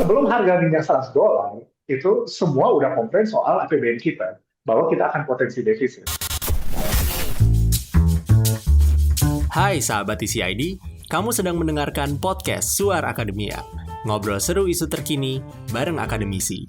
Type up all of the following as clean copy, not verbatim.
sebelum harga minyak $100, itu semua udah komplain soal APBN kita, bahwa kita akan potensi defisit. Hai sahabat TCID, kamu sedang mendengarkan podcast Suar Akademia. Ngobrol seru isu terkini bareng akademisi.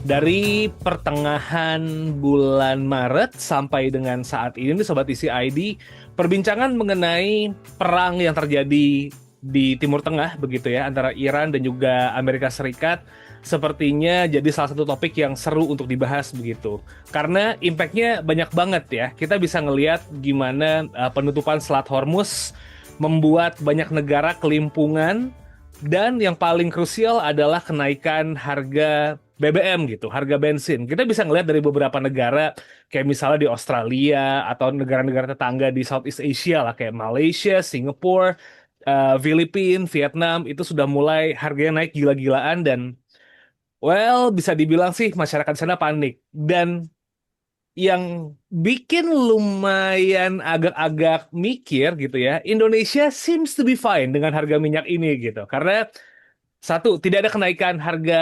Dari pertengahan bulan Maret sampai dengan saat ini, Sobat TCID, perbincangan mengenai perang yang terjadi di Timur Tengah, begitu ya, antara Iran dan juga Amerika Serikat, sepertinya jadi salah satu topik yang seru untuk dibahas begitu. Karena impact-nya banyak banget ya. Kita bisa ngelihat gimana penutupan Selat Hormuz membuat banyak negara kelimpungan, dan yang paling krusial adalah kenaikan harga BBM gitu, harga bensin. Kita bisa ngelihat dari beberapa negara, kayak misalnya di Australia atau negara-negara tetangga di Southeast Asia lah, kayak Malaysia, Singapura, Filipina, Vietnam, itu sudah mulai harganya naik gila-gilaan dan, well, bisa dibilang sih masyarakat di sana panik. Dan yang bikin lumayan agak-agak mikir gitu ya, Indonesia seems to be fine dengan harga minyak ini gitu. Karena satu, tidak ada kenaikan harga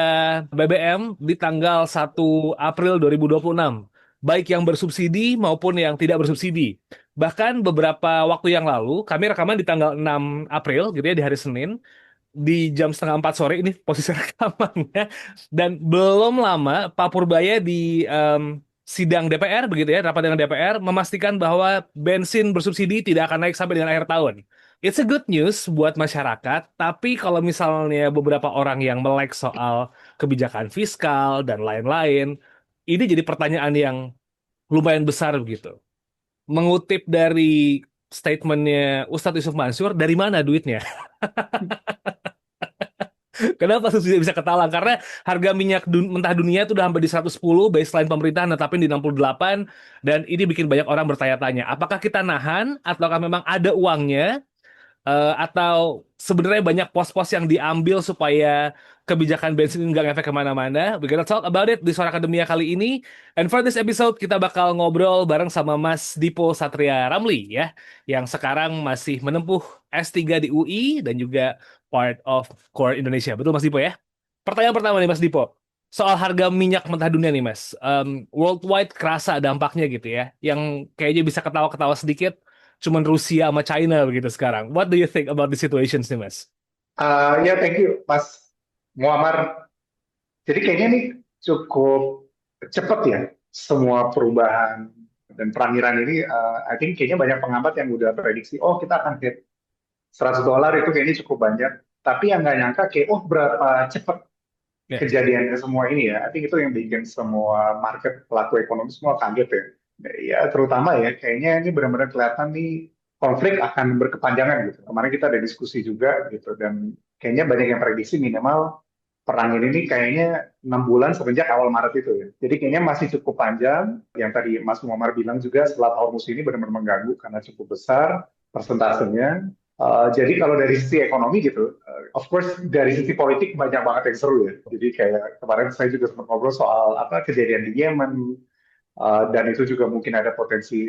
BBM di tanggal 1 April 2026. Baik yang bersubsidi maupun yang tidak bersubsidi. Bahkan beberapa waktu yang lalu, kami rekaman di tanggal 6 April gitu ya, di hari Senin, di jam setengah 4 sore, ini posisi rekamannya. Dan belum lama Pak Purbaya di sidang DPR begitu ya, rapat dengan DPR, memastikan bahwa bensin bersubsidi tidak akan naik sampai dengan akhir tahun. It's a good news buat masyarakat, tapi kalau misalnya beberapa orang yang melek soal kebijakan fiskal dan lain-lain, ini jadi pertanyaan yang lumayan besar begitu. Mengutip dari statementnya Ustadz Yusuf Mansur, dari mana duitnya? Kenapa subsidi bisa ketalang? Karena harga minyak mentah dunia itu udah hampir di 110, baseline pemerintah netapin di 68, dan ini bikin banyak orang bertanya-tanya, apakah kita nahan, ataukah memang ada uangnya, atau sebenarnya banyak pos-pos yang diambil supaya kebijakan bensin ini nggak ngefek kemana-mana. We're gonna talk about it di Suara Akademia kali ini. And for this episode, kita bakal ngobrol bareng sama Mas Dipo Satria Ramli ya, yang sekarang masih menempuh S3 di UI dan juga part of Core Indonesia. Betul Mas Dipo ya? Pertanyaan pertama nih Mas Dipo, soal harga minyak mentah dunia nih Mas. Worldwide kerasa dampaknya gitu ya, yang kayaknya bisa ketawa-ketawa sedikit, cuman Rusia sama China begitu sekarang. What do you think about the situations nih, Mas? Ya, thank you, Mas Muammar. Jadi kayaknya ini cukup cepat ya, semua perubahan dan perangiran ini. I think kayaknya banyak pengamat yang udah prediksi, oh kita akan hit $100 itu kayaknya cukup banyak. Tapi yang nggak nyangka kayak, oh berapa cepat Ya, kejadiannya semua ini ya. I think itu yang bikin semua market, pelaku ekonomi semua kaget ya. Ya terutama ya, kayaknya ini benar-benar kelihatan nih konflik akan berkepanjangan gitu. Kemarin kita ada diskusi juga gitu, dan kayaknya banyak yang prediksi minimal perang ini nih kayaknya 6 bulan semenjak awal Maret itu ya. Jadi kayaknya masih cukup panjang. Yang tadi Mas Muammar bilang juga, Selat Hormuz ini benar-benar mengganggu karena cukup besar persentasenya. Jadi kalau dari sisi ekonomi gitu, of course dari sisi politik banyak banget yang seru ya. Jadi kayak kemarin saya juga sempat ngobrol soal apa kejadian di Yemen, dan itu juga mungkin ada potensi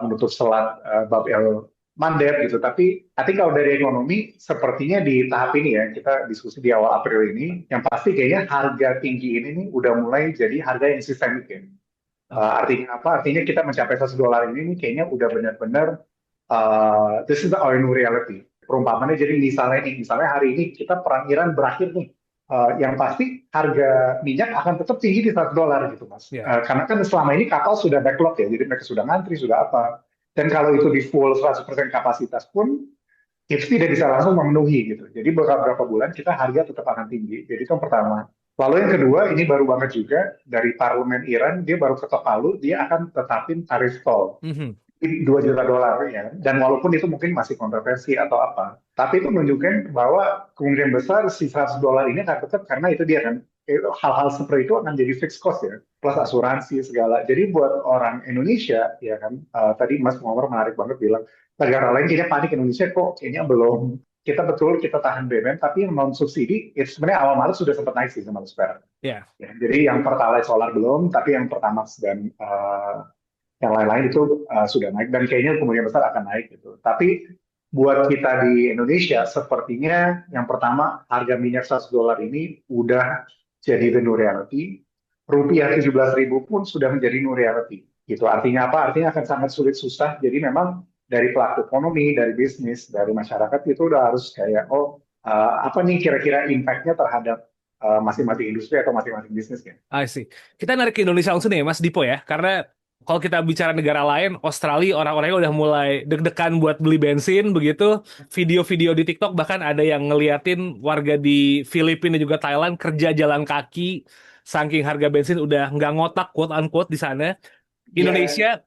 menutup selat Bab el Mandeb gitu. Tapi I think kalau dari ekonomi sepertinya di tahap ini ya, kita diskusi di awal April ini, yang pasti kayaknya harga tinggi ini nih udah mulai jadi harga yang sistemik ya. oke. Artinya apa? Artinya kita mencapai $100 ini nih kayaknya udah benar-benar this is our new reality. Perumpamannya jadi misalnya hari ini kita perang Iran berakhir nih. Yang pasti harga minyak akan tetap tinggi di $100 gitu Mas. Ya, Karena kan selama ini kapal sudah backlog ya, jadi mereka sudah ngantri, sudah apa. Dan kalau itu di full 100% kapasitas pun, itu tidak bisa langsung memenuhi gitu. Jadi beberapa bulan kita harga tetap akan tinggi. Jadi itu yang pertama. Lalu yang kedua, ini baru banget juga dari parlemen Iran, dia baru ketok palu, dia akan tetapin tarif tol. mhm, $2 juta ya. Dan walaupun itu mungkin masih kontroversi atau apa, tapi itu menunjukkan bahwa kemungkinan besar si $100 ini akan tetap, karena itu dia kan hal-hal seperti itu akan jadi fixed cost ya, plus asuransi segala. Jadi buat orang Indonesia ya kan, tadi Mas Muhammad menarik banget bilang negara lain kayaknya panik, Indonesia kok kayaknya belum. Kita betul kita tahan BBM, tapi yang non subsidi itu sebenarnya awal Maret sudah sempat naik sih sama sekarang. ya, Ya, jadi yang Pertalite solar belum, tapi yang Pertamax dan yang lain-lain itu sudah naik, dan kayaknya kemungkinan besar akan naik gitu. Tapi buat kita di Indonesia, sepertinya yang pertama harga minyak $100 ini udah jadi the new reality. Rupiah 17.000 pun sudah menjadi new reality. Gitu. Artinya apa? Artinya akan sangat sulit susah. Jadi memang dari pelaku ekonomi, dari bisnis, dari masyarakat itu udah harus kayak, apa nih kira-kira impact-nya terhadap masing-masing industri atau masing-masing bisnisnya. I see. Kita narik ke Indonesia langsung nih, Mas Dipo ya. Karena kalau kita bicara negara lain, Australia orang-orangnya udah mulai deg-degan buat beli bensin begitu. Video-video di TikTok bahkan ada yang ngeliatin warga di Filipina dan juga Thailand kerja jalan kaki saking harga bensin udah nggak ngotak quote unquote di sana. Ya, Indonesia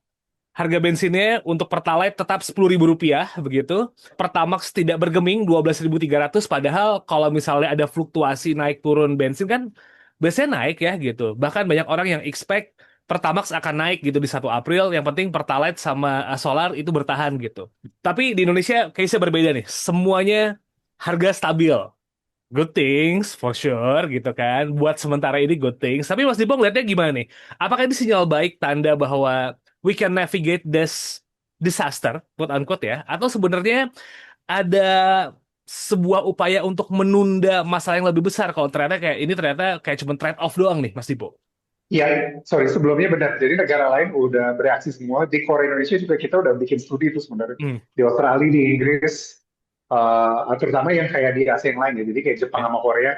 harga bensinnya untuk Pertalite tetap Rp10.000 begitu. Pertamax tidak bergeming 12.300 padahal kalau misalnya ada fluktuasi naik turun bensin kan biasanya naik ya gitu. Bahkan banyak orang yang expect Pertamax akan naik gitu di 1 April. Yang penting Pertalite sama solar itu bertahan gitu. Tapi di Indonesia case-nya berbeda nih. Semuanya harga stabil. Good things for sure gitu kan. Buat sementara ini good things. Tapi Mas Dipo ngeliatnya gimana nih? Apakah ini sinyal baik tanda bahwa we can navigate this disaster, quote unquote ya? Atau sebenarnya ada sebuah upaya untuk menunda masalah yang lebih besar kalau ternyata kayak ini ternyata kayak cuma trade off doang nih Mas Dipo? ya, sorry, sebelumnya benar. Jadi negara lain udah bereaksi semua. Di Korea Indonesia juga kita udah bikin studi itu sebenarnya. Hmm, Di Australia, di Inggris, terutama yang kayak di Asia yang lain ya. Jadi kayak Jepang ya. sama Korea,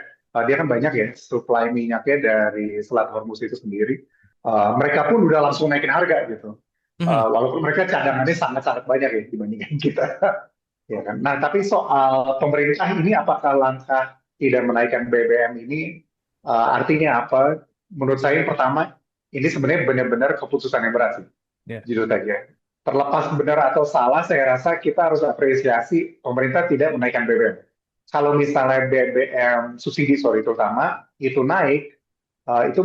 dia kan banyak ya supply minyaknya dari Selat Hormuz itu sendiri. Mereka pun udah langsung naikin harga gitu. Mhm. Walaupun mereka cadangannya sangat-sangat banyak ya dibandingkan kita. Ya kan? Nah, tapi soal pemerintah ini apakah langkah tidak menaikkan BBM ini artinya apa? Menurut saya yang pertama, ini sebenarnya benar-benar keputusan yang berat sih, Ya. jujur saja. Terlepas benar atau salah, saya rasa kita harus apresiasi pemerintah tidak menaikkan BBM. Kalau misalnya BBM subsidi, sorry, terutama itu naik, itu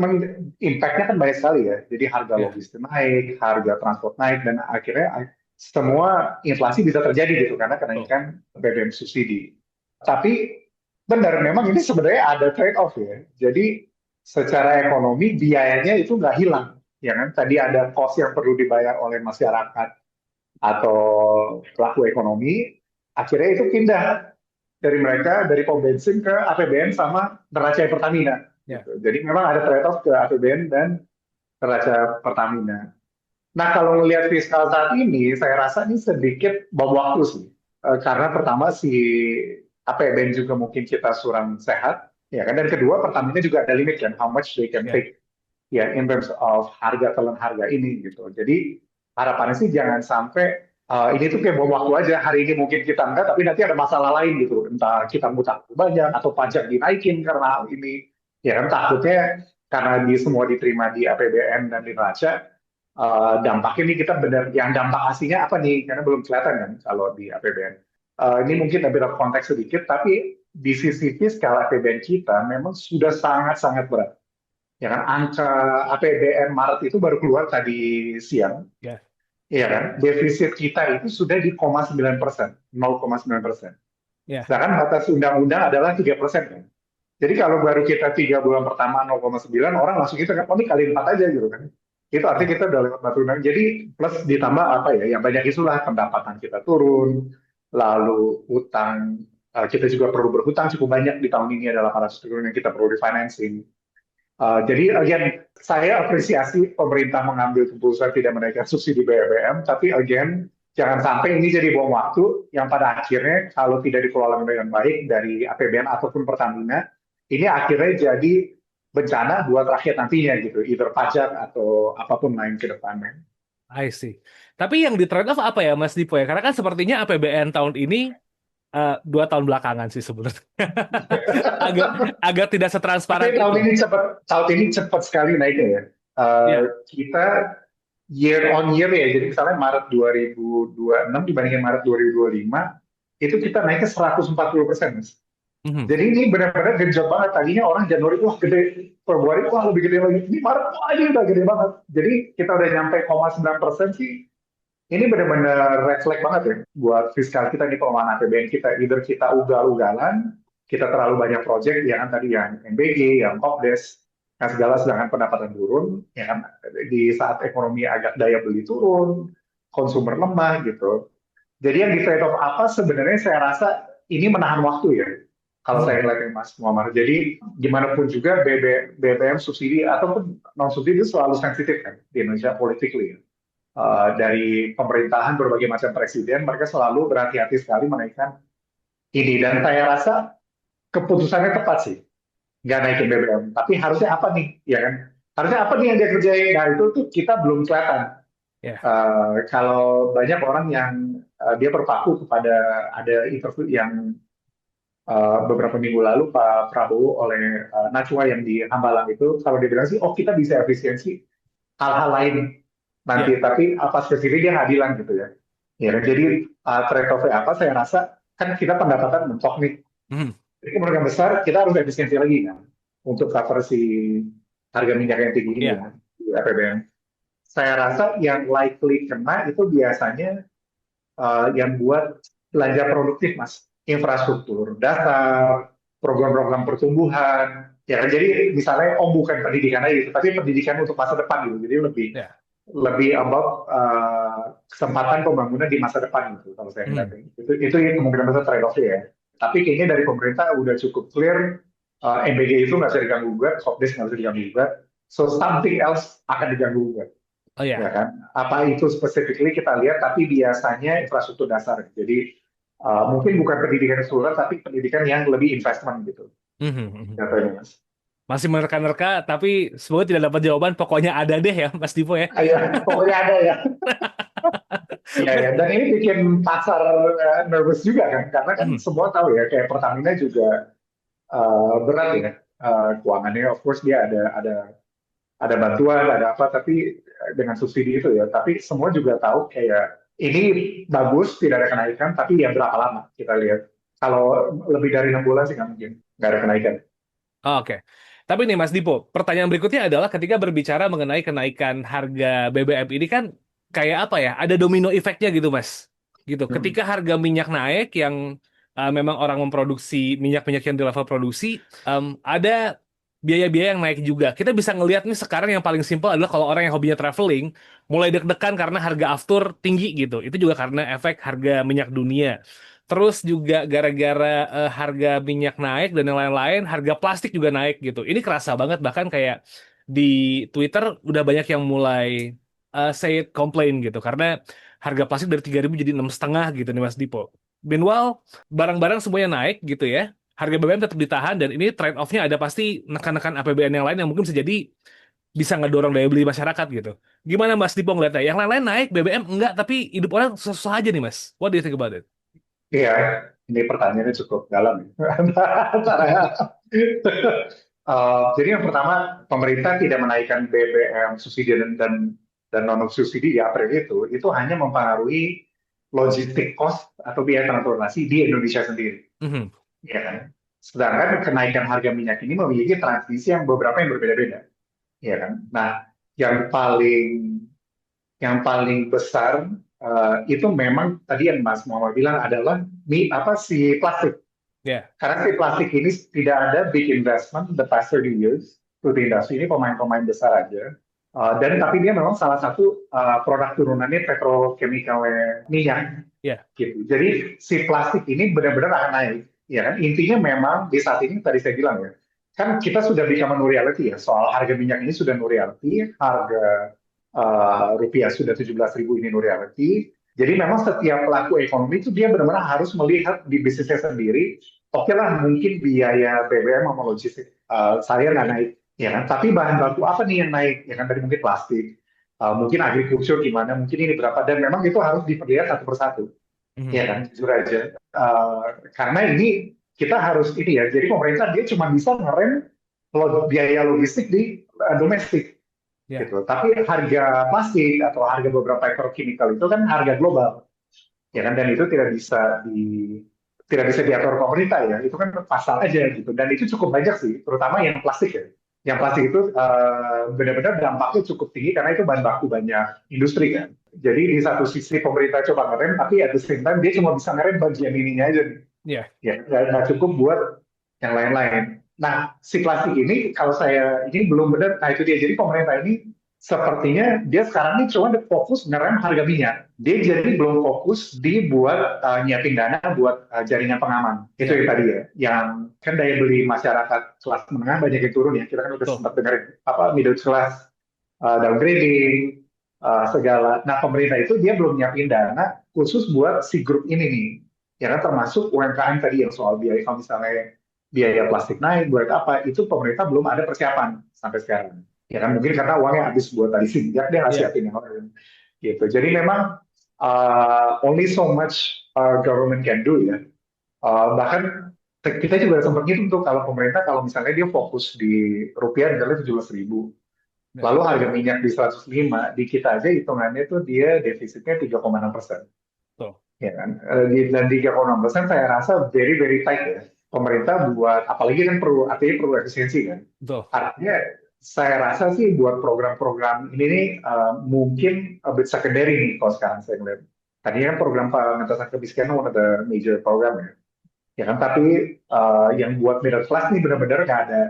impact-nya kan banyak sekali ya. Jadi harga Ya. logistik naik, harga transport naik, dan akhirnya semua inflasi bisa terjadi gitu karena Oh. kenaikan BBM subsidi. Tapi benar, memang ini sebenarnya ada trade-off ya. Jadi secara ekonomi biayanya itu nggak hilang, ya kan? Tadi ada cost yang perlu dibayar oleh masyarakat atau pelaku ekonomi, akhirnya itu pindah dari mereka dari pom bensin ke APBN sama neraca Pertamina. Ya. Gitu. Jadi memang ada trade-off ke APBN dan neraca Pertamina. Nah, kalau melihat fiskal saat ini, saya rasa ini sedikit bom waktu sih. Karena pertama si APBN juga mungkin kita surang sehat, ya kan. Dan kedua, Pertamina juga ada limit kan, how much they can Ya. take, ya, in terms of harga telan harga ini gitu. Jadi harapannya sih jangan sampai ini tuh kayak bom waktu aja. Hari ini mungkin kita enggak, tapi nanti ada masalah lain gitu. Entah kita ngutang banyak atau pajak dinaikin karena hal ini. Ya kan takutnya karena semua diterima di APBN dan di neraca, dampaknya ini kita benar yang dampak aslinya apa nih karena belum kelihatan kan kalau di APBN. Ini mungkin lebih konteks sedikit, tapi di sisi fiskal APBN kita memang sudah sangat-sangat berat. Ya kan angka APBN Maret itu baru keluar tadi siang. Ya. Iya kan, defisit kita itu sudah di 0,9%, 0,9%. Ya. Sedangkan batas undang-undang adalah 3% kan. Jadi kalau baru kita 3 bulan pertama 0,9, orang langsung kita kan, ini kali 4 aja gitu kan. Itu artinya kita udah lewat batu undang. Jadi plus ditambah apa ya, yang banyak isulah pendapatan kita turun, lalu utang, kita juga perlu berhutang cukup banyak di tahun ini adalah 800 triliun yang kita perlu refinancing. Jadi again, saya apresiasi pemerintah mengambil keputusan tidak menaikkan subsidi BBM, tapi again, jangan sampai ini jadi bom waktu yang pada akhirnya kalau tidak dikelola dengan baik dari APBN ataupun Pertamina, ini akhirnya jadi bencana buat rakyat nantinya gitu, either pajak atau apapun lain ke depannya. I see. Tapi yang di trade off apa ya Mas Dipo ya? Karena kan sepertinya APBN tahun ini 2 tahun belakangan sih sebenarnya agak tidak setransparan Tapi itu. tahun ini cepat sekali naiknya ya. Ya. Kita year on year ya, jadi misalnya Maret 2026 dibandingin Maret 2025, itu kita naiknya 140%. Mhm. Jadi ini benar-benar genjot banget. Tadinya orang Januari wah gede, Februari wah lebih gede lagi. Ini Maret wah ini udah gede banget. Jadi kita udah nyampe 0,9% sih. Ini benar-benar red flag banget ya buat fiskal kita di pengelolaan APBN kita. Either kita ugal-ugalan, kita terlalu banyak proyek, ya kan tadi yang MBG, yang Kopdes, nah segala sedangkan pendapatan turun, ya kan di saat ekonomi agak daya beli turun, konsumer lemah gitu. Jadi yang di trade off apa sebenarnya saya rasa ini menahan waktu ya. Kalau saya lihat Mas Muhammad. Jadi gimana pun juga BBM subsidi ataupun non subsidi itu selalu sensitif kan di Indonesia politically. Dari pemerintahan berbagai macam presiden mereka selalu berhati-hati sekali menaikkan ini dan saya rasa keputusannya tepat sih nggak naikin BBM. Tapi harusnya apa nih, ya kan? Harusnya apa nih yang dia kerjain? Nah itu tuh kita belum kelihatan. Ya. Kalau banyak orang yang dia berpaku kepada ada interview yang beberapa minggu lalu Pak Prabowo oleh Najwa yang di Hambalang itu, kalau dia bilang sih, oh kita bisa efisiensi hal-hal lain nanti, tapi apa spesifik dia nggak bilang gitu ya. Ya, jadi trade-off-nya apa? Saya rasa kan kita pendapatan mentok nih. Jadi kemungkinan besar kita harus efisiensi lagi kan untuk cover si harga minyak yang tinggi ini ya, di APBN. Saya rasa yang likely kena itu biasanya yang buat belanja produktif, Mas. Infrastruktur dasar, program-program pertumbuhan. Ya, jadi misalnya, bukan pendidikan aja gitu, tapi pendidikan untuk masa depan gitu. Jadi lebih about kesempatan pembangunan di masa depan gitu, kalau saya lihat. Itu yang kemungkinan besar trade-off ya. Tapi kayaknya dari pemerintah udah cukup clear, MBG itu nggak bisa diganggu gugat, Sokdes nggak bisa diganggu gugat, so something else akan diganggu gugat. Ya kan? Apa itu specifically kita lihat, tapi biasanya infrastruktur dasar. Jadi mungkin bukan pendidikan keseluruhan, tapi pendidikan yang lebih investment gitu. Katanya, Mas. Masih menerka-nerka, tapi semoga tidak dapat jawaban. Pokoknya ada deh ya, Mas Dipo ya. Iya, pokoknya ada ya. Ya, dan ini bikin pasar nervous juga kan, karena kan semua tahu ya, kayak Pertamina juga berat ya keuangannya. Of course dia ada bantuan, ada apa, tapi dengan subsidi itu ya. Tapi semua juga tahu kayak ini bagus, tidak ada kenaikan, tapi ya berapa lama kita lihat. Kalau lebih dari 6 bulan sih nggak mungkin, nggak ada kenaikan. Oke. Tapi nih Mas Dipo, pertanyaan berikutnya adalah ketika berbicara mengenai kenaikan harga BBM ini kan kayak apa ya? Ada domino efeknya gitu Mas. Gitu. Ketika harga minyak naik yang memang orang memproduksi minyak-minyak yang di level produksi, ada biaya-biaya yang naik juga. Kita bisa ngelihat nih sekarang yang paling simpel adalah kalau orang yang hobinya traveling mulai deg-degan karena harga aftur tinggi gitu. Itu juga karena efek harga minyak dunia. Terus juga gara-gara harga minyak naik dan yang lain-lain, harga plastik juga naik gitu. Ini kerasa banget, bahkan kayak di Twitter udah banyak yang mulai say it, complain gitu. Karena harga plastik dari 3.000 jadi 6,5 gitu nih Mas Dipo. Meanwhile, barang-barang semuanya naik gitu ya. Harga BBM tetap ditahan dan ini trade-off-nya ada pasti nekan-nekan APBN yang lain yang mungkin bisa jadi bisa ngedorong daya beli masyarakat gitu. Gimana Mas Dipo ngeliatnya? Yang lain-lain naik, BBM enggak, tapi hidup orang susah aja nih Mas. What do you think about it? Iya, ini pertanyaannya cukup dalam. Jadi yang pertama, pemerintah tidak menaikkan BBM subsidi dan non subsidi di April itu hanya mempengaruhi logistik cost atau biaya transportasi di Indonesia sendiri. Ya kan? Sedangkan kenaikan harga minyak ini memiliki transmisi yang beberapa yang berbeda-beda. Ya kan? Nah, yang paling besar itu memang tadi yang Mas Muhammad bilang adalah si plastik. Karena si plastik ini tidak ada big investment the past 30 years to the industry, ini pemain-pemain besar aja. Dan tapi dia memang salah satu produk turunannya petrochemical minyak. Gitu. Jadi si plastik ini benar-benar akan naik. Ya kan? Intinya memang di saat ini tadi saya bilang ya, kan kita sudah become new reality ya, soal harga minyak ini sudah new reality, harga rupiah sudah 17.000 ini new reality. Jadi memang setiap pelaku ekonomi itu dia benar-benar harus melihat di bisnisnya sendiri. Oke lah, mungkin biaya BBM sama logistik saya nggak naik, ya kan? Tapi bahan baku apa nih yang naik? Ya kan tadi mungkin plastik, mungkin agriculture gimana, mungkin ini berapa, dan memang itu harus dilihat satu persatu, ya kan? Jujur aja, karena ini kita harus ini ya. Jadi pemerintah dia cuma bisa ngerem biaya logistik di domestik. Gitu. Tapi harga plastik atau harga beberapa petrochemical itu kan harga global, ya kan, dan itu tidak bisa diatur pemerintah ya, itu kan pasal aja gitu, dan itu cukup banyak sih, terutama yang plastik ya. Yang plastik itu benar-benar dampaknya cukup tinggi karena itu bahan baku banyak industri kan. Jadi di satu sisi pemerintah coba ngerem, tapi at the same time dia cuma bisa ngerem bagian ininya aja nih. Ya, nggak cukup buat yang lain-lain. Nah, si plastik ini kalau ini belum benar, nah itu dia. Jadi pemerintah ini sepertinya dia sekarang ini cuma fokus ngerem harga minyak. Dia jadi belum fokus di buat nyiapin dana buat jaringan pengaman. Itu Ya, yang tadi ya. Yang kan daya beli masyarakat kelas menengah banyak yang turun ya. Kita kan udah betul. sempat dengerin apa middle class downgrading segala. Nah pemerintah itu dia belum nyiapin dana khusus buat si grup ini nih. Ya kan termasuk UMKM tadi yang soal biaya kalau misalnya biaya plastik naik buat apa itu pemerintah belum ada persiapan sampai sekarang. Ya kan mungkin karena uangnya habis buat tadi sinjak dia nggak Ya, siapin yang lain gitu. Jadi memang only so much government can do ya. Bahkan kita juga sempat gitu tuh kalau pemerintah kalau misalnya dia fokus di rupiah misalnya 17.000, ya, lalu harga minyak di 105, di kita aja hitungannya tuh dia defisitnya 3,6%. betul. Ya kan? Dan 3,6% saya rasa very very tight ya. Pemerintah buat apalagi kan perlu artinya perlu efisiensi kan. Betul. Artinya saya rasa sih buat program-program ini nih mungkin a bit secondary nih kalau sekarang saya ngeliat. Tadinya kan program pengentasan kemiskinan one of the major program ya. Ya kan, tapi yang buat middle class nih benar-benar nggak ada.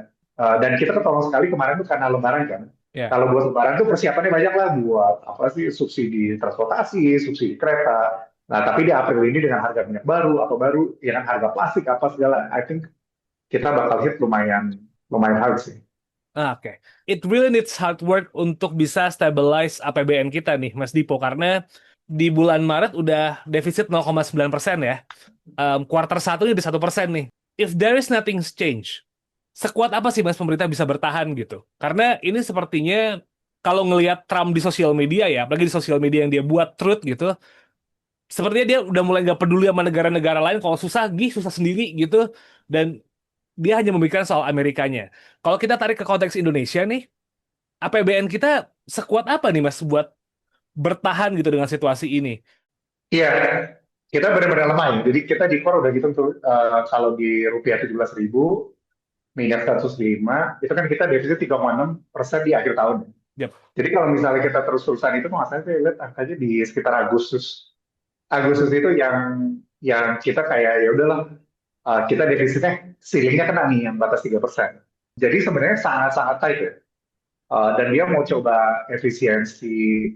Dan kita ketolong sekali kemarin tuh karena lebaran kan. Ya. Kalau buat lebaran tuh persiapannya banyak lah buat apa sih subsidi transportasi, subsidi kereta. Nah, tapi di April ini dengan harga minyak baru, apa baru, ya kan harga plastik apa segala, I think kita bakal hit lumayan lumayan hard sih. Oke. It really needs hard work untuk bisa stabilize APBN kita nih, Mas Dipo, karena di bulan Maret udah defisit 0,9% ya. Kuartal 1 ini di 1% nih. If there is nothing change, sekuat apa sih Mas pemerintah bisa bertahan gitu? Karena ini sepertinya kalau ngelihat Trump di sosial media ya, apalagi di sosial media yang dia buat truth gitu, sepertinya dia udah mulai nggak peduli sama negara-negara lain. Kalau susah, susah sendiri gitu. Dan dia hanya memikirkan soal Amerikanya. Kalau kita tarik ke konteks Indonesia nih, APBN kita sekuat apa nih Mas buat bertahan gitu dengan situasi ini? Iya, kita benar-benar lemah ya. Jadi kita di core udah gitu tuh, kalau di rupiah 17.000, minyak 105, itu kan kita defisit 3,6% di akhir tahun. Yap. Jadi kalau misalnya kita terus-terusan itu, maksudnya saya lihat angkanya di sekitar Agustus. Agustus itu yang kita kayak ya udahlah, kita defisitnya ceilingnya kena nih yang batas 3%. Jadi sebenarnya sangat-sangat tight ya. Dan dia mau coba efisiensi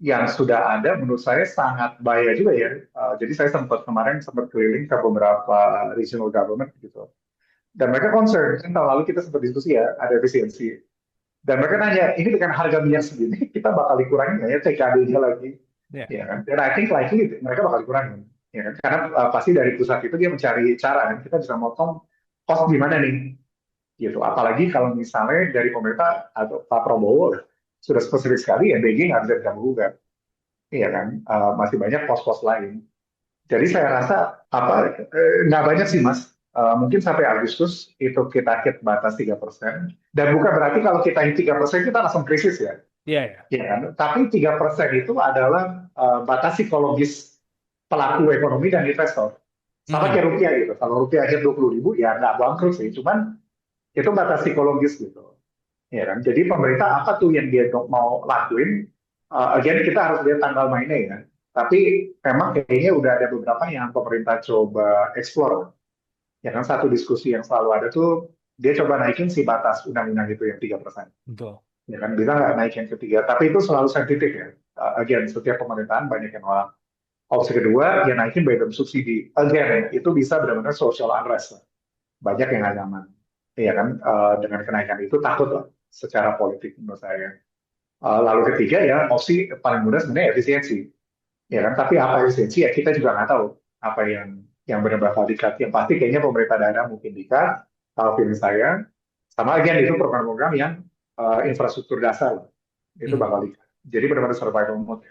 yang sudah ada menurut saya sangat bahaya juga ya. Jadi saya kemarin sempat keliling ke beberapa regional government gitu. Dan mereka concern, kan tahun lalu kita sempat diskusi ya, ada efisiensi. Dan mereka nanya, ini dengan harga minyak segini, kita bakal dikurangi nggak ya TKD-nya lagi? Ya. Ya kan? Dan I think likely mereka bakal dikurangi. Ya kan? Karena pasti dari pusat itu dia mencari cara, kan? Kita bisa motong cost di mana nih? Gitu. Apalagi kalau misalnya dari pemerintah atau Pak Prabowo sudah spesifik sekali ya, BG nggak bisa diganggu-gugat. Iya kan? Masih banyak pos-pos lain. Jadi saya rasa nggak banyak sih Mas. Mungkin sampai Agustus itu kita hit batas 3%. Dan bukan berarti kalau kita hit 3% kita langsung krisis ya. Iya, ya. Ya kan? Tapi 3% itu adalah batas psikologis pelaku ekonomi dan investor. Sama kayak rupiah gitu. Kalau rupiah hit 20.000 ya nggak bangkrut sih. Cuman itu batas psikologis gitu. Ya kan? Jadi pemerintah apa tuh yang dia mau lakuin? Again kita harus lihat tanggal mainnya ya. Tapi memang kayaknya udah ada beberapa yang pemerintah coba explore. Ya kan satu diskusi yang selalu ada tuh dia coba naikin si batas undang-undang itu yang 3%. Betul. Ya kan bisa nggak naikin ke 3? Tapi itu selalu sensitif ya. Again setiap pemerintahan banyak yang nolak. Opsi kedua ya naikin BBM subsidi. Again itu bisa benar-benar social unrest. Banyak yang nggak nyaman. Ya kan dengan kenaikan itu takut lah secara politik menurut saya. Lalu ketiga ya opsi paling mudah sebenarnya efisiensi. Ya kan, tapi apa efisiensi ya kita juga nggak tahu apa yang benar-benar bakal dikat. Yang pasti kayaknya pemerintah daerah mungkin dikat. Kalau feeling saya, sama lagi itu program-program yang infrastruktur dasar itu bakal dikat. Jadi benar-benar survival mode.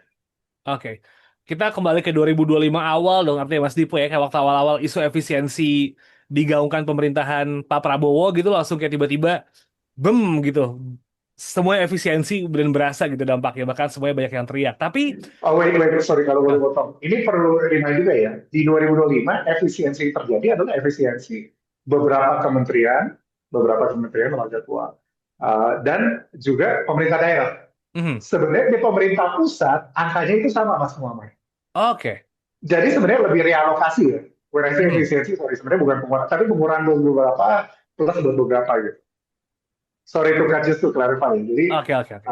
Oke. Kita kembali ke 2025 awal dong, artinya Mas Dipo ya, kayak waktu awal-awal isu efisiensi digaungkan pemerintahan Pak Prabowo gitu langsung kayak tiba-tiba bem gitu. Semua efisiensi dan berasa gitu dampaknya, bahkan semuanya banyak yang teriak. Tapi Wait, sorry kalau boleh potong. Ini perlu remind juga ya, di 2025 efisiensi terjadi adalah efisiensi beberapa kementerian lembaga keuangan, dan juga pemerintah daerah. Sebenarnya di pemerintah pusat angkanya itu sama Mas Muhammad. Oke. Jadi sebenarnya lebih realokasi ya. When I say efisiensi, sorry, sebenarnya bukan pengurangan, tapi pengurangan beberapa plus beberapa gitu. sorry to cut just to clarify. Jadi, Oke, oke, oke.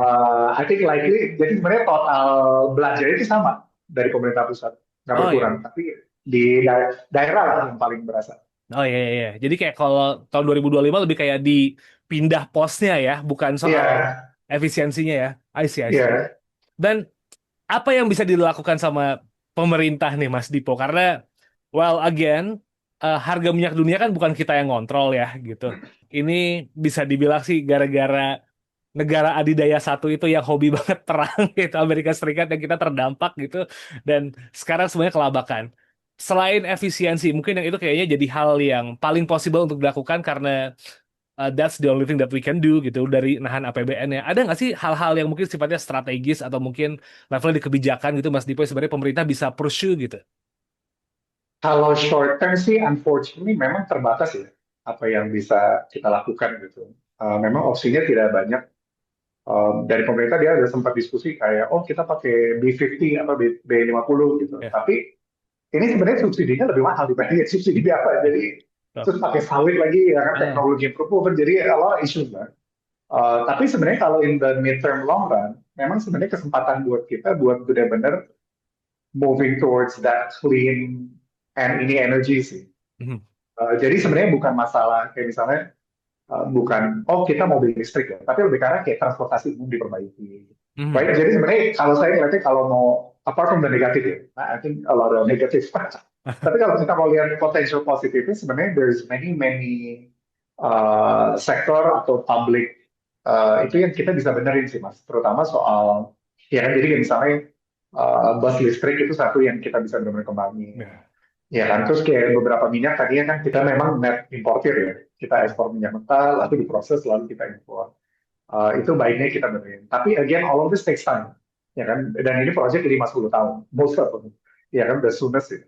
I think likely, jadi sebenarnya total belanja itu sama dari pemerintah pusat, nggak Oh iya. berkurang. Tapi di daerah lah yang paling berasa. Oh iya, iya, iya. Jadi kayak kalau tahun 2025 lebih kayak dipindah posnya ya, bukan Iya, soal efisiensinya ya. I see, I see. iya. Dan apa yang bisa dilakukan sama pemerintah nih Mas Dipo? Karena, well, again, harga minyak dunia kan bukan kita yang ngontrol ya, gitu. Ini bisa dibilang sih gara-gara negara adidaya satu itu yang hobi banget perang gitu, Amerika Serikat yang kita terdampak gitu, dan sekarang semuanya kelabakan. Selain efisiensi, mungkin yang itu kayaknya jadi hal yang paling possible untuk dilakukan karena that's the only thing that we can do gitu dari nahan APBN-nya. Ada nggak sih hal-hal yang mungkin sifatnya strategis atau mungkin levelnya di kebijakan gitu Mas Dipo yang sebenarnya pemerintah bisa pursue gitu? Kalau short term sih, unfortunately memang terbatas ya apa yang bisa kita lakukan gitu. Memang opsinya tidak banyak. Dari pemerintah dia ada sempat diskusi kayak, oh kita pakai B50 apa B50 gitu. Ya, Tapi ini sebenarnya subsidinya lebih mahal dibanding subsidi biasa. ya. Jadi So, terus pakai sawit lagi ya kan ah, teknologi improvement jadi a lot of issues lah. Tapi sebenarnya kalau in the midterm long run, memang sebenarnya kesempatan buat kita buat benar-benar moving towards that clean and ini energy sih. mhm, Jadi sebenarnya bukan masalah kayak misalnya bukan oh kita mobil listrik ya, tapi lebih karena kayak transportasi umum diperbaiki. mhm. Baik, jadi sebenarnya kalau saya ngeliatnya kalau mau apart from the negative ya, I think a lot of negative. Tapi kalau kita mau lihat potential positifnya, sebenarnya there's many sektor atau public itu yang kita bisa benerin sih mas, terutama soal ya kan jadi kayak misalnya bus listrik itu satu yang kita bisa benar-benar kembangin. Ya, Ya kan, terus kayak beberapa minyak tadinya kan kita memang net importer ya, kita ekspor minyak mentah, lalu diproses, lalu kita impor. Itu baiknya kita benerin. Tapi again, all of this takes time, ya kan. Dan ini proyek 5-10 tahun, most of them, ya kan, the soonest ya.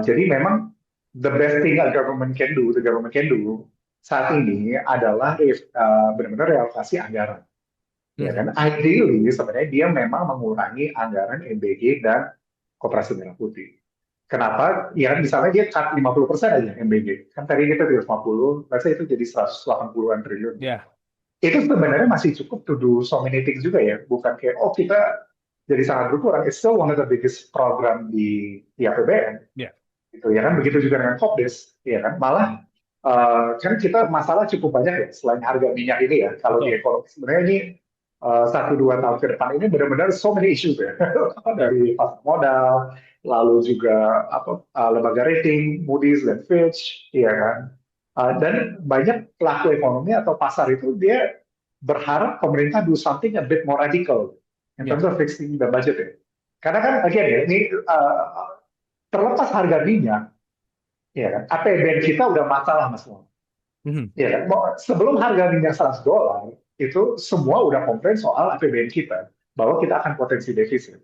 Jadi memang the best thing a government can do, the government can do saat ini adalah benar-benar realokasi anggaran. Ya mhm. kan, ideally sebenarnya dia memang mengurangi anggaran MBG dan Koperasi Merah Putih. Kenapa? Ya kan misalnya dia cut 50% aja MBG. Kan tadi kita 350, rasanya itu jadi 180-an triliun. Ya, Itu sebenarnya masih cukup to do so many things juga ya. Bukan kayak, oh kita jadi sangat berkurang. It's still one of the biggest program di APBN. ya. Gitu, ya kan? Begitu juga dengan Kopdes. Ya kan? Malah kan kita masalah cukup banyak ya. Selain harga minyak ini ya. Kalau di Betul. ekonomi sebenarnya ini 1-2 tahun ke depan ini benar-benar so many issues ya. Dari pasar modal, lalu juga lembaga rating, Moody's dan Fitch, ya kan. Dan banyak pelaku ekonomi atau pasar itu dia berharap pemerintah do something a bit more radical in Ya. terms of fixing the budget ya. Karena kan again ya, ini terlepas harga minyak, ya kan, APBN kita udah masalah mas semua. Mhm. Ya kan, sebelum harga minyak $100 itu semua udah komplain soal APBN kita bahwa kita akan potensi defisit.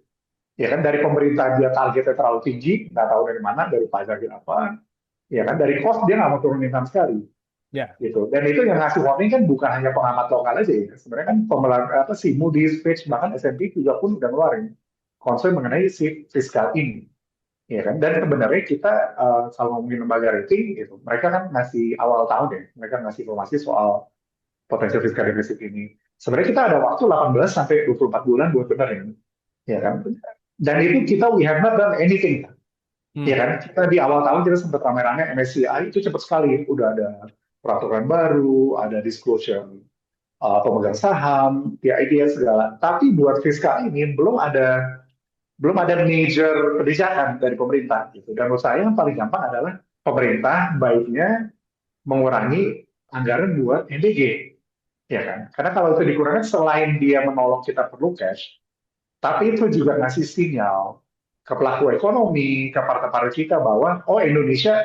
Ya kan dari pemerintah dia targetnya terlalu tinggi, nggak tahu dari mana, dari pajaknya apa, ya kan dari cost dia nggak mau turunin sama sekali, Ya. gitu. Dan itu yang ngasih warning kan bukan hanya pengamat lokal aja ya, sebenarnya kan si Moody's, Fitch, bahkan S&P juga pun udah ngeluarin concern mengenai si fiskal ini, ya kan. Dan sebenarnya kita kalau ngomongin lembaga rating, gitu, mereka kan ngasih awal tahun ya, mereka ngasih informasi soal potensi fiskal defisit ini. Sebenarnya kita ada waktu 18 sampai 24 bulan buat benerin, ya kan. Dan itu kita we have not done anything. Ya Hmm. kan, kita di awal tahun kita sempat rame-rame MSCI itu cepat sekali, udah ada peraturan baru, ada disclosure pemegang saham, ya idea segala. Tapi buat fiskal ini belum ada major kebijakan dari pemerintah gitu. Dan menurut saya yang paling gampang adalah pemerintah baiknya mengurangi anggaran buat MBG, ya kan? Karena kalau itu dikurangi selain dia menolong kita perlu cash, tapi itu juga ngasih sinyal ke pelaku ekonomi, ke partai-partai kita bahwa oh Indonesia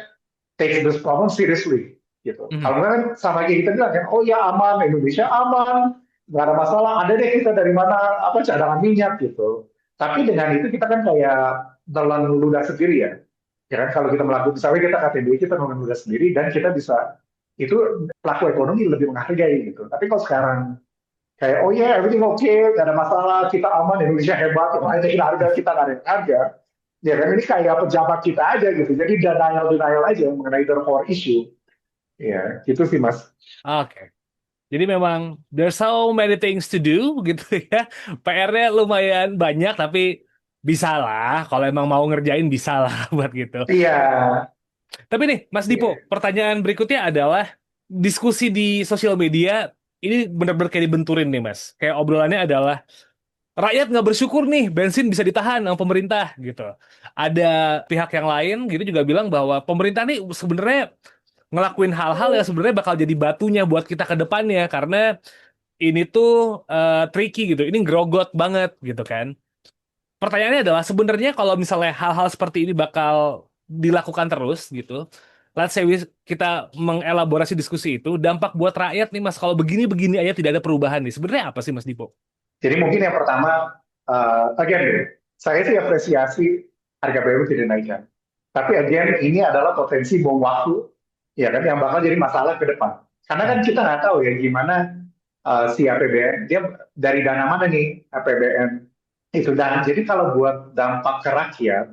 takes this problem seriously, gitu. Mhm. Kalau nggak kan sama kayak kita bilang kan, oh ya aman, Indonesia aman, nggak ada masalah, ada deh kita dari mana apa cadangan minyak gitu. Tapi dengan itu kita kan kayak telan ludah sendiri ya. Ya kan kalau kita melakukan misalnya kita KTB kita telan ludah sendiri dan kita bisa itu pelaku ekonomi lebih menghargai gitu. Tapi kalau sekarang kayak oh yeah everything okay, gak ada masalah, kita aman, Indonesia hebat, yang naikin harga kita nggak ada yang harga. Ya kan ini kayak pejabat kita aja gitu. Jadi denial aja mengenai the core issue. Ya gitu sih mas. Oke. Jadi memang there's so many things to do gitu ya. PR-nya lumayan banyak tapi bisa lah. Kalau emang mau ngerjain bisa lah buat gitu. Iya, Tapi nih Mas Dipo, iya. pertanyaan berikutnya adalah diskusi di sosial media ini benar-benar kayak dibenturin nih Mas. Kayak obrolannya adalah rakyat nggak bersyukur nih bensin bisa ditahan sama pemerintah gitu. Ada pihak yang lain gitu juga bilang bahwa pemerintah nih sebenarnya ngelakuin hal-hal yang sebenarnya bakal jadi batunya buat kita ke depannya karena ini tuh tricky gitu. Ini grogot banget gitu kan. Pertanyaannya adalah sebenarnya kalau misalnya hal-hal seperti ini bakal dilakukan terus gitu. Let's say kita mengelaborasi diskusi itu, dampak buat rakyat nih Mas, kalau begini-begini aja tidak ada perubahan nih. Sebenarnya apa sih Mas Dipo? Jadi mungkin yang pertama, again, saya sih apresiasi harga BBM tidak naikkan. Tapi again, ini adalah potensi bom waktu, ya kan, yang bakal jadi masalah ke depan. Karena kan Hmm. kita nggak tahu ya gimana si APBN, dia dari dana mana nih APBN itu. Dan jadi kalau buat dampak ke rakyat,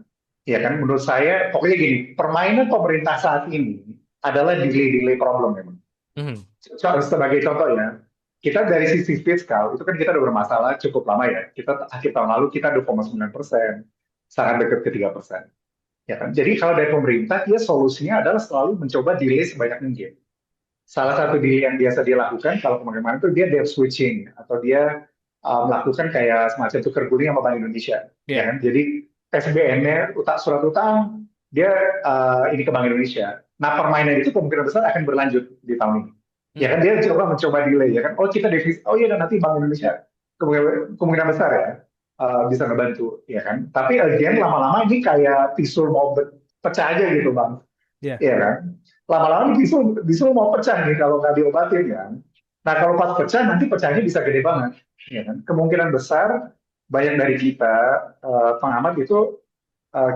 ya kan, menurut saya, pokoknya gini, permainan pemerintah saat ini adalah delay-delay problem memang. Mhm. Sebagai contoh ya, kita dari sisi fiskal, itu kan kita udah bermasalah cukup lama ya. Kita akhir tahun lalu kita 2,9%, sangat dekat ke 3%. Ya kan? Jadi kalau dari pemerintah, dia solusinya adalah selalu mencoba delay sebanyak mungkin. Salah satu delay yang biasa dia lakukan, kalau kemarin-kemarin itu dia debt switching, atau dia melakukan kayak semacam tukar guling sama Bank Indonesia. Ya Ya. kan? Jadi SBN-nya, surat utang, dia ini ke Bank Indonesia. Nah, permainan itu kemungkinan besar akan berlanjut di tahun ini. Ya kan, Mhm. dia mencoba delay, ya kan. Oh, kita defisit, oh iya, dan nanti Bank Indonesia kemungkinan besar ya bisa ngebantu, ya kan. Tapi again, lama-lama ini kayak pisau mau pecah aja gitu, Bang. Ya. Iya kan? Lama-lama ini bisul mau pecah nih kalau nggak diobatin kan. Nah kalau pas pecah nanti pecahnya bisa gede banget. Ya kan? Kemungkinan besar banyak dari kita pengamat itu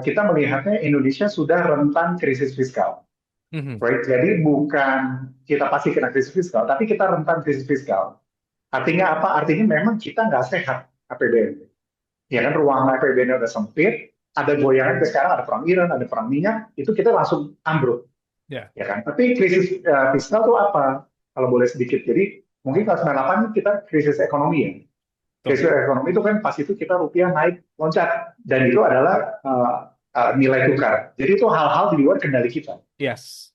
kita melihatnya Indonesia sudah rentan krisis fiskal. Mhm. Right? Jadi bukan kita pasti kena krisis fiskal, tapi kita rentan krisis fiskal. Artinya apa? Artinya memang kita nggak sehat APBN. Ya kan ruang APBN udah sempit, ada goyangan sekarang ada perang Iran, ada perang minyak, itu kita langsung ambruk. Ya. Ya kan? Tapi krisis fiskal itu apa? Kalau boleh sedikit. Jadi mungkin kalau 98 kita krisis ekonomi ya. Tuh. Krisis ekonomi itu kan pas itu kita rupiah naik loncat dan itu adalah nilai tukar. Jadi itu hal-hal di luar kendali kita. Yes.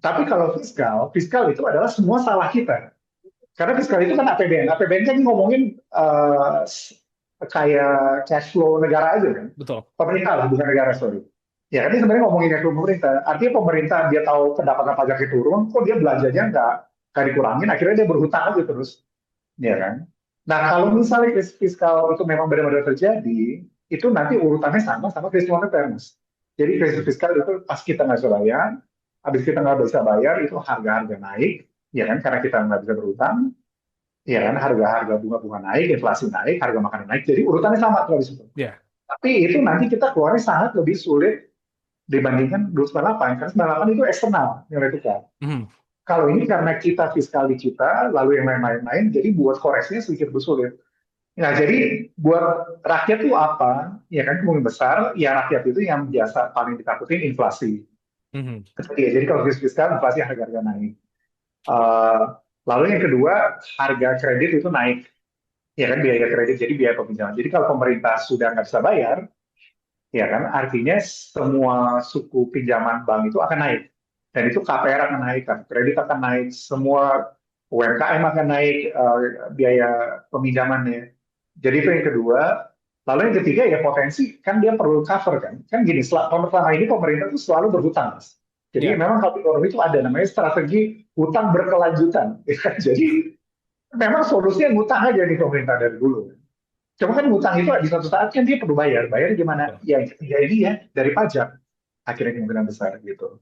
Tapi kalau fiskal itu adalah semua salah kita. Karena fiskal itu kan APBN. APBN kan ngomongin kayak cash flow negara aja kan. Betul. Pemerintah lah, bukan negara, sorry. Ya, kan ini sebenarnya ngomongin cash flow pemerintah. Artinya pemerintah dia tahu pendapatan pajaknya turun, kok dia belanjanya nggak dikurangin, akhirnya dia berhutang aja terus. Ya kan? Nah, kalau misalnya krisis fiskal itu memang benar-benar terjadi, itu nanti urutannya sama krisis moneter, Mas. Jadi krisis fiskal itu pas kita nggak bisa bayar, habis kita nggak bisa bayar, itu harga-harga naik, ya kan? Karena kita nggak bisa berhutang, ya kan? Harga-harga bunga-bunga naik, inflasi naik, harga makanan naik. Jadi urutannya sama tuh di situ. Ya. Tapi itu nanti kita keluarnya sangat lebih sulit dibandingkan 298, karena 98 itu eksternal nilai tukar. Mhm. Kalau ini karena kita fiskal di kita, lalu yang lain-lain, jadi buat koreksinya sedikit lebih sulit. Nah, jadi buat rakyat itu apa? Ya kan, kemungkinan besar, ya rakyat itu yang biasa paling ditakutin inflasi. Mhm. Jadi kalau krisis fiskal, inflasi harga-harga naik. Eh, lalu yang kedua, harga kredit itu naik. Ya kan, biaya kredit, jadi biaya peminjaman. Jadi kalau pemerintah sudah nggak bisa bayar, ya kan, artinya semua suku pinjaman bank itu akan naik. Dan itu KPR akan naik, kredit akan naik, semua UMKM akan naik biaya peminjamannya. Jadi itu yang kedua. Lalu yang ketiga ya potensi, kan dia perlu cover kan. Kan gini, selama ini pemerintah itu selalu berhutang, Mas. Jadi Ya. memang kalau ekonomi itu ada namanya strategi hutang berkelanjutan. Jadi memang solusinya ngutang aja di pemerintah dari dulu. Cuma kan ngutang itu di suatu saat kan dia perlu bayar. Bayar gimana? Betul. Ya, ya ini ya dari pajak. Akhirnya kemungkinan besar gitu.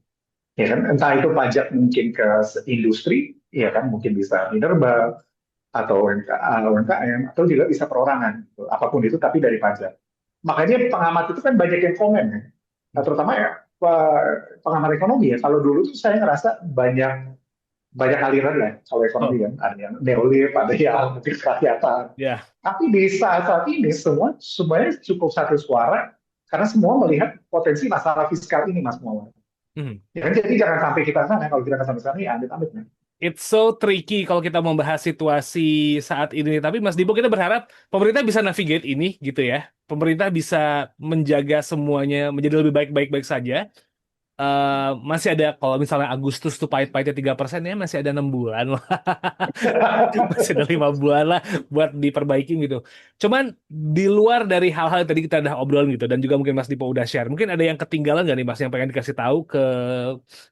Ya kan, entah itu pajak mungkin ke industri, ya kan, mungkin bisa minerba atau UMKM, atau juga bisa perorangan, gitu. Apapun itu tapi dari pajak. Makanya pengamat itu kan banyak yang komen ya. Nah, terutama ya pengamat ekonomi ya. Kalau dulu tuh saya ngerasa banyak aliran lah kalau ekonomi Oh. kan, ada yang neolib, ada yang mungkin kerakyatan. Ya. Tapi di saat ini semuanya cukup satu suara karena semua melihat potensi masalah fiskal ini, Mas Muhammad. Mhm. Ya, jadi jangan sampai kita sana. Kalau kita sampai sana ya amit-amit. it's so tricky kalau kita membahas situasi saat ini. Tapi Mas Dipo, kita berharap pemerintah bisa navigate ini gitu ya. Pemerintah bisa menjaga semuanya menjadi lebih baik-baik saja. Masih ada, kalau misalnya Agustus tuh pahit-pahitnya 3% ya, masih ada 6 bulan lah. Masih ada 5 bulan lah buat diperbaiki gitu. Cuman di luar dari hal-hal yang tadi kita udah obrolin gitu, dan juga mungkin Mas Dipo udah share, mungkin ada yang ketinggalan nggak nih Mas yang pengen dikasih tahu ke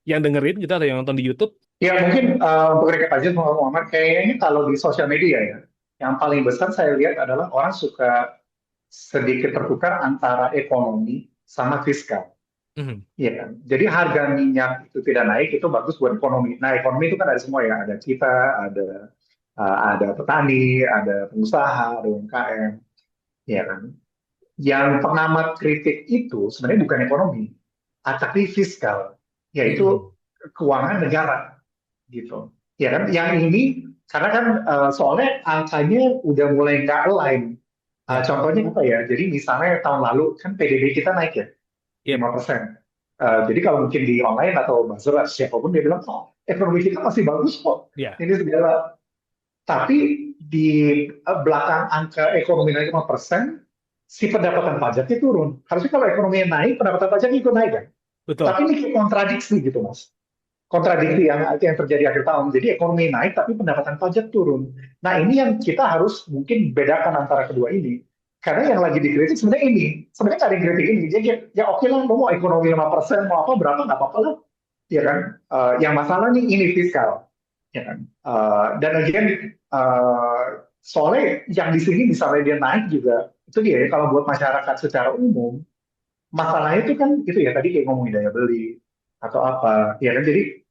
yang dengerin gitu atau yang nonton di YouTube? Ya mungkin untuk recap aja sama Muhammad, kayaknya kalau di sosial media ya, yang paling besar saya lihat adalah orang suka sedikit tertukar antara ekonomi sama fiskal. Mhm. Iya kan? Jadi harga minyak itu tidak naik itu bagus buat ekonomi. Nah, ekonomi itu kan ada semua ya, ada kita, ada petani, ada pengusaha, ada UMKM, ya kan? Yang pengamat kritik itu sebenarnya bukan ekonomi, tapi fiskal, Mhm. yaitu keuangan negara, gitu. Ya kan? Yang ini karena kan soalnya angkanya udah mulai nggak align. Ya. Contohnya apa ya? Jadi misalnya tahun lalu kan PDB kita naik ya. Yep. 5%. Jadi kalau mungkin di online atau buzzer atau siapapun dia bilang, oh ekonomi kita masih bagus kok. Ya. Ini segala. Tapi di belakang angka ekonomi naik 5%, si pendapatan pajaknya turun. Harusnya kalau ekonomi naik, pendapatan pajaknya ikut naik kan? Betul. Tapi ini kontradiksi gitu mas. Kontradiksi yang terjadi akhir tahun. Jadi ekonomi naik tapi pendapatan pajak turun. Nah ini yang kita harus mungkin bedakan antara kedua ini. Karena yang lagi dikritik sebenarnya ini. Sebenarnya nggak ada yang kritik ini. Jadi ya oke lah, mau ekonomi 5%, mau apa, berapa, nggak apa-apa lah. Ya kan? Yang masalah nih ini fiskal. Ya kan? Dan again, soalnya yang di sini misalnya dia naik juga, itu dia ya, kalau buat masyarakat secara umum, masalahnya itu kan itu ya, tadi kayak ngomongin daya beli, atau apa. Ya kan? Jadi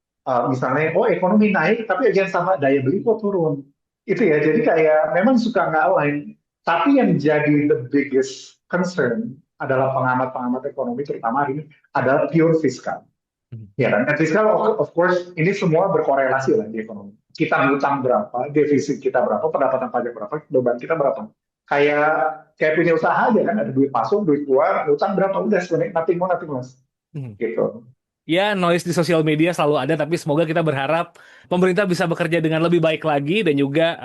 misalnya, oh ekonomi naik, tapi aja sama daya beli kok turun. Itu ya, jadi kayak memang suka nggak align. Tapi yang jadi the biggest concern adalah pengamat-pengamat ekonomi, terutama hari ini, adalah pure fiskal. Ya kan? Dan fiskal, of course, ini semua berkorelasi lah di ekonomi. Kita ngutang berapa, defisit kita berapa, pendapatan pajak berapa, beban kita berapa. Kayak punya usaha aja kan, ada duit masuk, duit keluar, ngutang berapa, udah sebenarnya nothing more, nothing less. Gitu. Ya, noise di sosial media selalu ada, tapi semoga kita berharap pemerintah bisa bekerja dengan lebih baik lagi, dan juga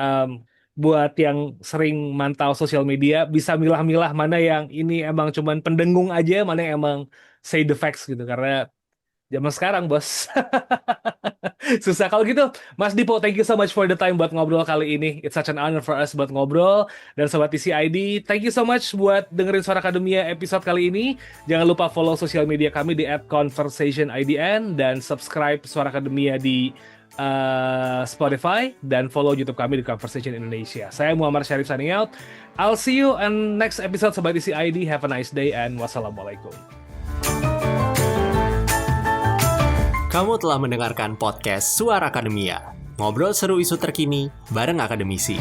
buat yang sering mantau sosial media bisa milah-milah mana yang ini emang cuman pendengung aja, mana yang emang say the facts gitu, karena zaman sekarang bos. Susah. Kalau gitu, Mas Dipo, thank you so much for the time buat ngobrol kali ini. It's such an honor for us buat ngobrol. Dan Sobat TCID, thank you so much buat dengerin Suara Akademia episode kali ini. Jangan lupa follow sosial media kami di @conversationidn, dan subscribe Suara Akademia di Spotify, dan follow YouTube kami di Conversation Indonesia. Saya Muhammad Syarif signing out. I'll see you on next episode Sobat TCID. Have a nice day and wassalamualaikum. Kamu telah mendengarkan podcast Suara Akademia. Ngobrol seru isu terkini bareng akademisi.